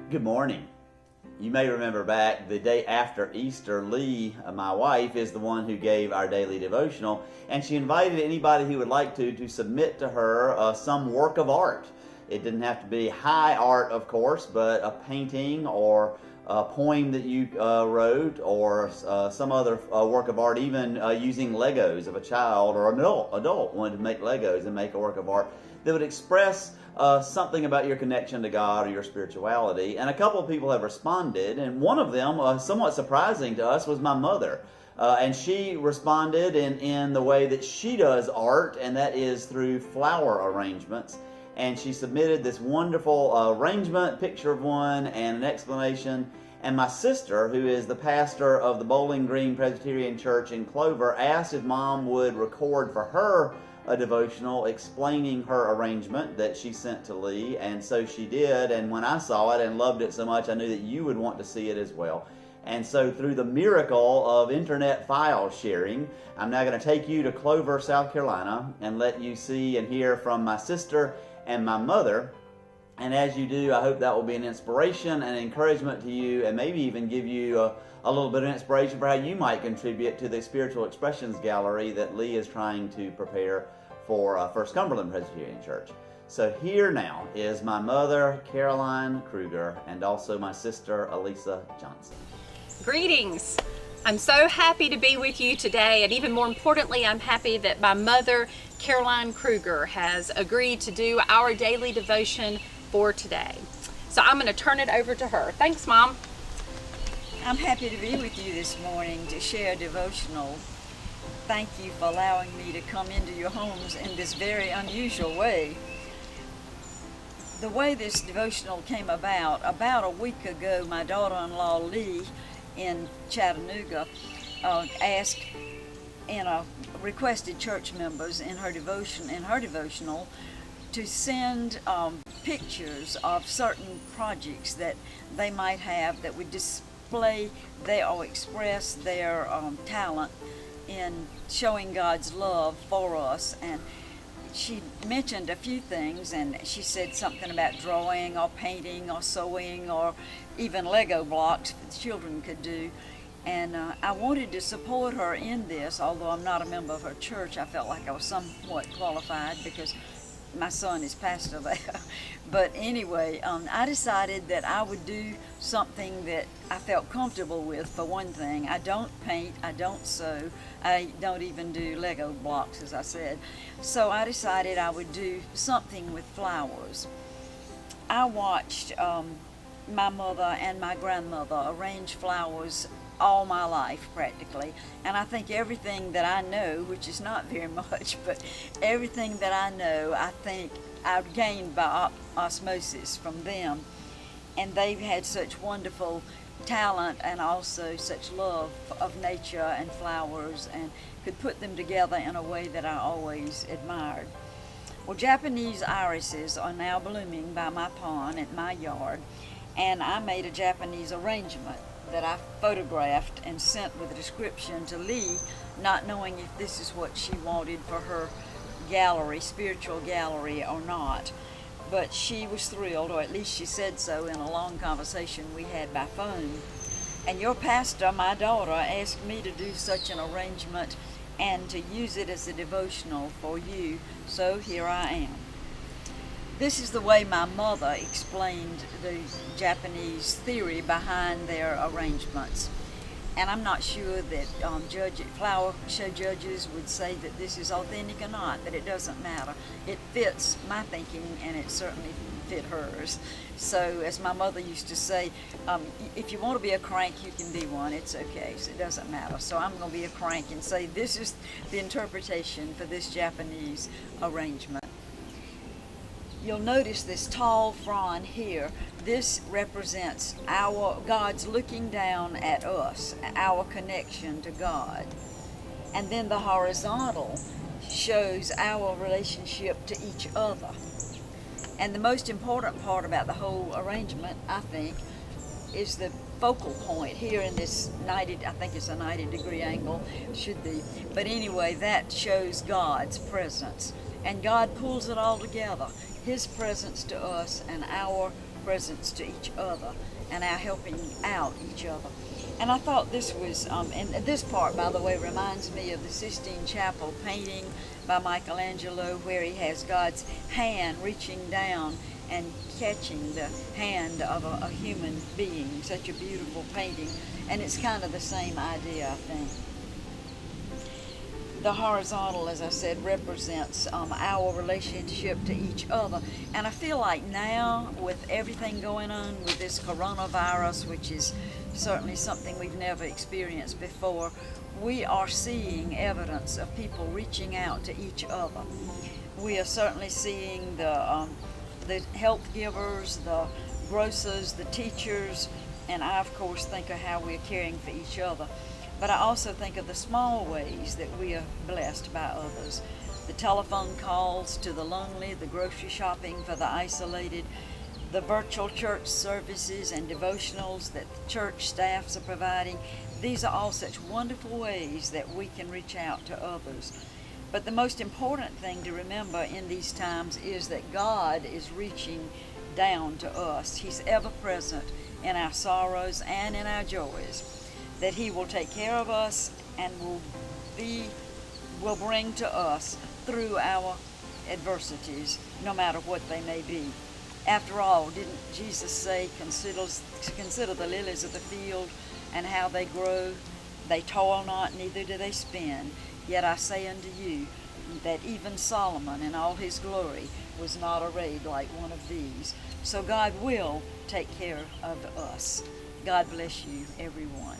Good morning. You may remember back the day after Easter, Lee, my wife, is the one who gave our daily devotional, and she invited anybody who would like to submit to her some work of art. It didn't have to be high art, of course, but a painting or a poem that you wrote, or some other work of art, even using Legos. If a child or an adult wanted to make Legos and make a work of art that would express something about your connection to God or your spirituality. And a couple of people have responded, and one of them, somewhat surprising to us, was my mother. And she responded in the way that she does art, and that is through flower arrangements. And she submitted this wonderful arrangement, picture of one, and an explanation. And my sister, who is the pastor of the Bowling Green Presbyterian Church in Clover, asked if Mom would record for her a devotional explaining her arrangement that she sent to Lee, and so she did. And when I saw it and loved it so much, I knew that you would want to see it as well. And so through the miracle of internet file sharing, I'm now going to take you to Clover, South Carolina, and let you see and hear from my sister and my mother. And as you do, I hope that will be an inspiration and encouragement to you, and maybe even give you a little bit of inspiration for how you might contribute to the Spiritual Expressions Gallery that Lee is trying to prepare for First Cumberland Presbyterian Church. So here now is my mother, Caroline Krueger, and also my sister, Elisa Johnson. Greetings. I'm so happy to be with you today, and even more importantly, I'm happy that my mother, Caroline Krueger, has agreed to do our daily devotion for today. So I'm going to turn it over to her. Thanks, Mom. I'm happy to be with you this morning to share a devotional. Thank you for allowing me to come into your homes in this very unusual way. The way this devotional came about a week ago, my daughter-in-law Lee in Chattanooga asked requested church members in her devotional to send pictures of certain projects that they might have that would display or express their talent in showing God's love for us. And she mentioned a few things, and she said something about drawing or painting or sewing or even Lego blocks that the children could do. And I wanted to support her in this. Although I'm not a member of her church, I felt like I was somewhat qualified because my son is pastor there. But anyway, I decided that I would do something that I felt comfortable with. For one thing, I don't paint, I don't sew, I don't even do Lego blocks, as I said. So I decided I would do something with flowers. I watched my mother and my grandmother arrange flowers all my life practically, and I think everything that I know, which is not very much, but everything that I know, I think I've gained by osmosis from them. And they've had such wonderful talent and also such love of nature and flowers, and could put them together in a way that I always admired. Well, Japanese irises are now blooming by my pond at my yard, and I made a Japanese arrangement that I photographed and sent with a description to Lee, not knowing if this is what she wanted for her gallery, spiritual gallery, or not. But she was thrilled, or at least she said so in a long conversation we had by phone. And your pastor, my daughter, asked me to do such an arrangement and to use it as a devotional for you, so here I am. This is the way my mother explained the Japanese theory behind their arrangements. And I'm not sure that flower show judges would say that this is authentic or not, but it doesn't matter. It fits my thinking, and it certainly fit hers. So as my mother used to say, if you want to be a crank, you can be one. It's okay, so it doesn't matter. So I'm going to be a crank and say this is the interpretation for this Japanese arrangement. You'll notice this tall frond here. This represents God's looking down at us, our connection to God. And then the horizontal shows our relationship to each other. And the most important part about the whole arrangement, I think, is the focal point here in this 90, I think it's a 90-degree angle, should be. But anyway, that shows God's presence. And God pulls it all together. His presence to us and our presence to each other and our helping out each other. And I thought this was, and this part, by the way, reminds me of the Sistine Chapel painting by Michelangelo, where he has God's hand reaching down and catching the hand of a human being. Such a beautiful painting. And it's kind of the same idea, I think. The horizontal, as I said, represents our relationship to each other. And I feel like now, with everything going on with this coronavirus, which is certainly something we've never experienced before, we are seeing evidence of people reaching out to each other. We are certainly seeing the health givers, the grocers, the teachers, and I, of course, think of how we're caring for each other. But I also think of the small ways that we are blessed by others. The telephone calls to the lonely, the grocery shopping for the isolated, the virtual church services and devotionals that the church staffs are providing. These are all such wonderful ways that we can reach out to others. But the most important thing to remember in these times is that God is reaching down to us. He's ever present in our sorrows and in our joys. That He will take care of us and will bring to us through our adversities, no matter what they may be. After all, didn't Jesus say, consider the lilies of the field and how they grow? They toil not, neither do they spin. Yet I say unto you that even Solomon in all his glory was not arrayed like one of these. So God will take care of us. God bless you, everyone.